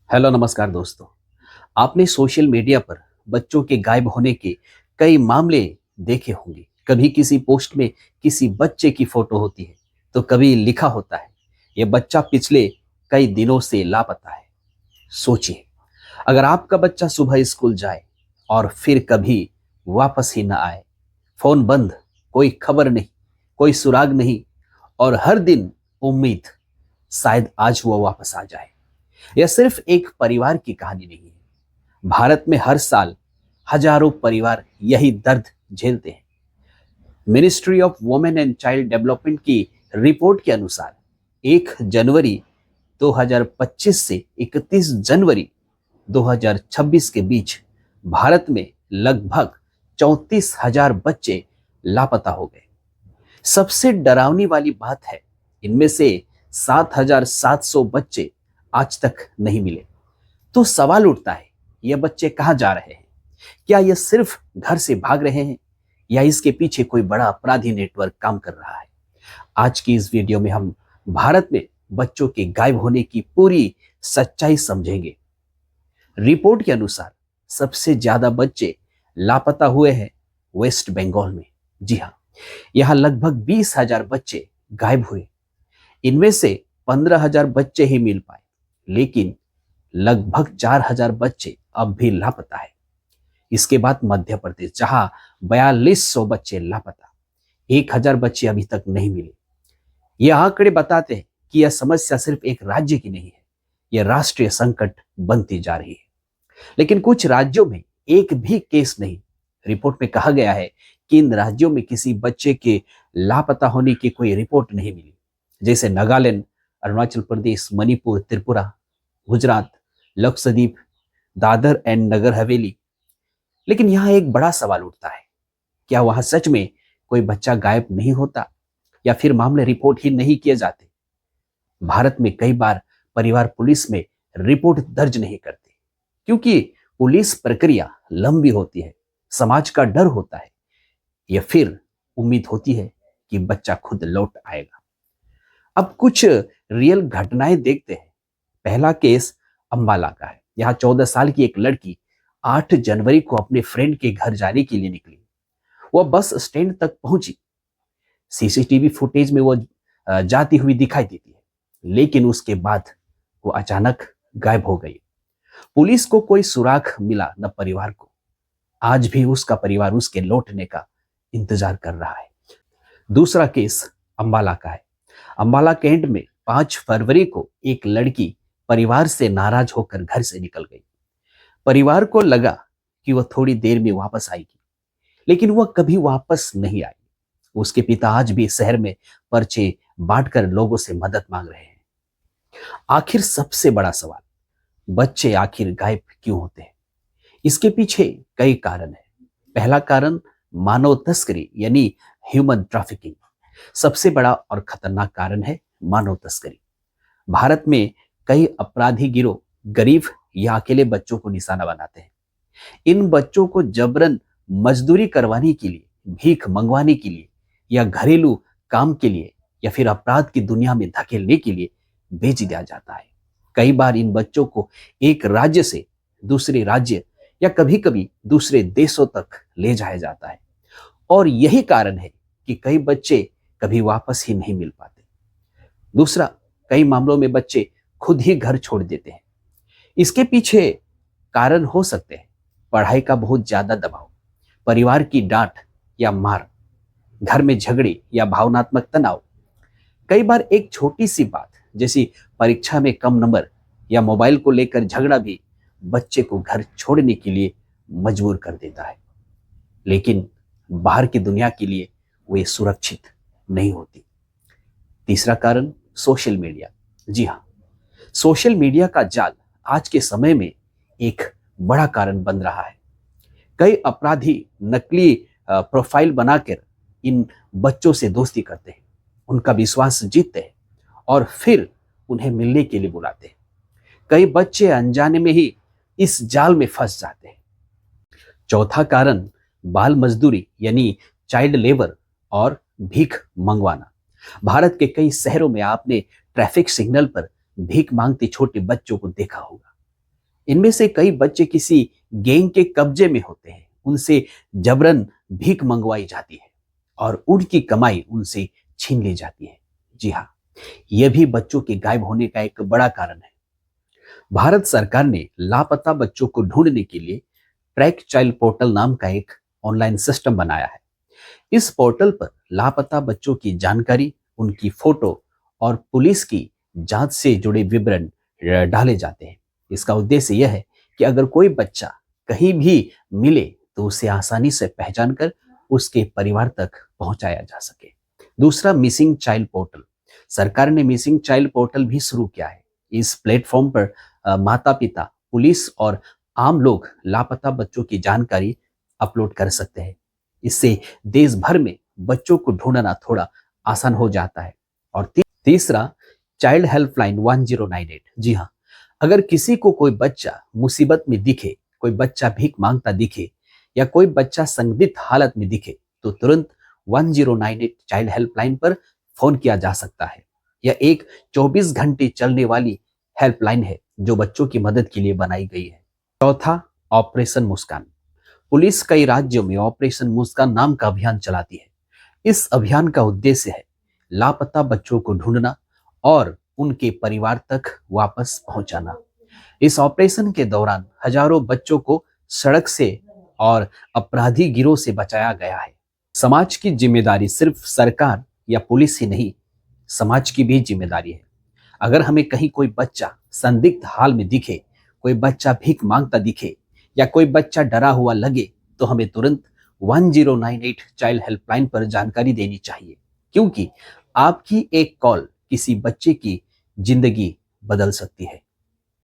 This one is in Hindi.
हेलो नमस्कार दोस्तों। आपने सोशल मीडिया पर बच्चों के गायब होने के कई मामले देखे होंगे। कभी किसी पोस्ट में किसी बच्चे की फोटो होती है तो कभी लिखा होता है यह बच्चा पिछले कई दिनों से लापता है। सोचिए, अगर आपका बच्चा सुबह स्कूल जाए और फिर कभी वापस ही ना आए, फोन बंद, कोई खबर नहीं, कोई सुराग नहीं, और हर दिन उम्मीद शायद आज वो वापस आ जाए। यह सिर्फ एक परिवार की कहानी नहीं है। भारत में हर साल हजारों परिवार यही दर्द झेलते हैं। Ministry of women and child development की रिपोर्ट के अनुसार 1 जनवरी 2025 से 31 जनवरी 2026 के बीच भारत में लगभग 34,000 बच्चे लापता हो गए। सबसे डरावनी वाली बात है, इनमें से 7,700 बच्चे आज तक नहीं मिले। तो सवाल उठता है, ये बच्चे कहाँ जा रहे हैं? क्या ये सिर्फ घर से भाग रहे हैं या इसके पीछे कोई बड़ा अपराधी नेटवर्क काम कर रहा है? आज की इस वीडियो में हम भारत में बच्चों के गायब होने की पूरी सच्चाई समझेंगे। रिपोर्ट के अनुसार सबसे ज्यादा बच्चे लापता हुए हैं वेस्ट बंगाल में। जी हाँ, यहाँ लगभग 20,000 बच्चे गायब हुए। इनमें से 15,000 बच्चे ही मिल पाए, लेकिन लगभग 4,000 बच्चे अब भी लापता है। इसके बाद मध्य प्रदेश, जहां 4,200 बच्चे लापता, 1,000 बच्चे अभी तक नहीं मिले। ये आंकड़े बताते हैं कि यह समस्या सिर्फ एक राज्य की नहीं है, यह राष्ट्रीय संकट बनती जा रही है। लेकिन कुछ राज्यों में एक भी केस नहीं। रिपोर्ट में कहा गया है कि इन राज्यों में किसी बच्चे के लापता होने की कोई रिपोर्ट नहीं मिली, जैसे नागालैंड, अरुणाचल प्रदेश, मणिपुर, त्रिपुरा, गुजरात, लक्षद्वीप, दादर एंड नगर हवेली। लेकिन यहाँ एक बड़ा सवाल उठता है, क्या वहां सच में कोई बच्चा गायब नहीं होता या फिर मामले रिपोर्ट ही नहीं किए जाते? भारत में कई बार परिवार पुलिस में रिपोर्ट दर्ज नहीं करते क्योंकि पुलिस प्रक्रिया लंबी होती है, समाज का डर होता है या फिर उम्मीद होती है कि बच्चा खुद लौट आएगा। अब कुछ रियल घटनाएं देखते हैं। पहला केस अंबाला का है। यहाँ 14 साल की एक लड़की 8 जनवरी को अपने फ्रेंड के घर जाने के लिए निकली। वह बस स्टैंड तक पहुंची। सीसीटीवी फुटेज में वो जाती हुई दिखाई देती है, लेकिन उसके बाद वो अचानक गायब हो गई। पुलिस को कोई सुराग मिला न परिवार को। आज भी उसका परिवार उसके लौटने का इंतजार कर रहा है। दूसरा केस अंबाला का है। अंबाला कैंट में 5 फरवरी को एक लड़की परिवार से नाराज होकर घर से निकल गई। परिवार को लगा कि वह थोड़ी देर में वापस आएगी, लेकिन वह कभी वापस नहीं आई। उसके पिता आज भी शहर में पर्चे बांटकर लोगों से मदद मांग रहे हैं। आखिर सबसे बड़ा सवाल, बच्चे आखिर गायब क्यों होते हैं? इसके पीछे कई कारण हैं। पहला कारण मानव तस्करी यानी ह्यूमन ट्रैफिकिंग। सबसे बड़ा और खतरनाक कारण है मानव तस्करी। भारत में कई अपराधी गिरोह गरीब या अकेले बच्चों को निशाना बनाते हैं। इन बच्चों को जबरन मजदूरी करवाने के लिए, भीख मंगवाने के लिए या घरेलू काम के लिए या फिर अपराध की दुनिया में धकेलने के लिए बेच दिया जाता है। कई बार इन बच्चों को एक राज्य से दूसरे राज्य या कभी कभी दूसरे देशों तक ले जाया जाता है, और यही कारण है कि कई बच्चे कभी वापस ही नहीं मिल पाते। दूसरा, कई मामलों में बच्चे खुद ही घर छोड़ देते हैं। इसके पीछे कारण हो सकते हैं पढ़ाई का बहुत ज्यादा दबाव, परिवार की डांट या मार, घर में झगड़े या भावनात्मक तनाव। कई बार एक छोटी सी बात जैसी परीक्षा में कम नंबर या मोबाइल को लेकर झगड़ा भी बच्चे को घर छोड़ने के लिए मजबूर कर देता है। लेकिन बाहर की दुनिया के लिए वे सुरक्षित नहीं होती। तीसरा कारण सोशल मीडिया। जी हाँ, सोशल मीडिया का जाल आज के समय में एक बड़ा कारण बन रहा है। कई अपराधी नकली प्रोफाइल बनाकर इन बच्चों से दोस्ती करते हैं, उनका विश्वास जीतते हैं और फिर उन्हें मिलने के लिए बुलाते हैं। कई बच्चे अनजाने में ही इस जाल में फंस जाते हैं। चौथा कारण बाल मजदूरी यानी चाइल्ड लेबर और भीख मंगवाना। भारत के कई शहरों में आपने ट्रैफिक सिग्नल पर भीख मांगते छोटे बच्चों को देखा होगा। इनमें से कई बच्चे किसी गैंग के कब्जे में होते हैं, उनसे जबरन भीख मंगवाई जाती है और उनकी कमाई उनसे छीन ली जाती है। जी हाँ, यह भी बच्चों के गायब होने का एक बड़ा कारण है। भारत सरकार ने लापता बच्चों को ढूंढने के लिए ट्रैक चाइल्ड पोर्टल नाम का एक ऑनलाइन सिस्टम बनाया है। इस पोर्टल पर लापता बच्चों की जानकारी, उनकी फोटो और पुलिस की जांच से जुड़े विवरण डाले जाते हैं। इसका उद्देश्य यह है कि अगर कोई बच्चा कहीं भी मिले तो उसे आसानी से पहचान कर उसके परिवार तक पहुंचाया जा सके। दूसरा, मिसिंग चाइल्ड पोर्टल। सरकार ने मिसिंग चाइल्ड पोर्टल भी शुरू किया है। इस प्लेटफॉर्म पर माता पिता, पुलिस और आम लोग लापता बच्चों की जानकारी अपलोड कर सकते हैं। इससे देश भर में बच्चों को ढूंढना थोड़ा आसान हो जाता है। और तीसरा, चाइल्ड हेल्पलाइन 1098। जी हाँ, अगर किसी को कोई बच्चा मुसीबत में दिखे, कोई बच्चा भीख मांगता दिखे या कोई बच्चा संदिग्ध हालत में दिखे तो तुरंत 1098 चाइल्ड हेल्पलाइन पर फोन किया जा सकता है। यह एक 24 घंटे चलने वाली हेल्पलाइन है जो बच्चों की मदद के लिए बनाई गई है। चौथा, ऑपरेशन मुस्कान। पुलिस कई राज्यों में ऑपरेशन मुस्कान नाम का अभियान चलाती है। इस अभियान का उद्देश्य है लापता बच्चों को ढूंढना और उनके परिवार तक वापस पहुंचाना। इस ऑपरेशन के दौरान हजारों बच्चों को सड़क से और अपराधी गिरोह से बचाया गया है। समाज की जिम्मेदारी सिर्फ सरकार या पुलिस ही नहीं, समाज की भी जिम्मेदारी है। अगर हमें कहीं कोई बच्चा संदिग्ध हाल में दिखे, कोई बच्चा भीख मांगता दिखे या कोई बच्चा डरा हुआ लगे तो हमें तुरंत 1098 चाइल्ड हेल्पलाइन पर जानकारी देनी चाहिए, क्योंकि आपकी एक कॉल किसी बच्चे की जिंदगी बदल सकती है।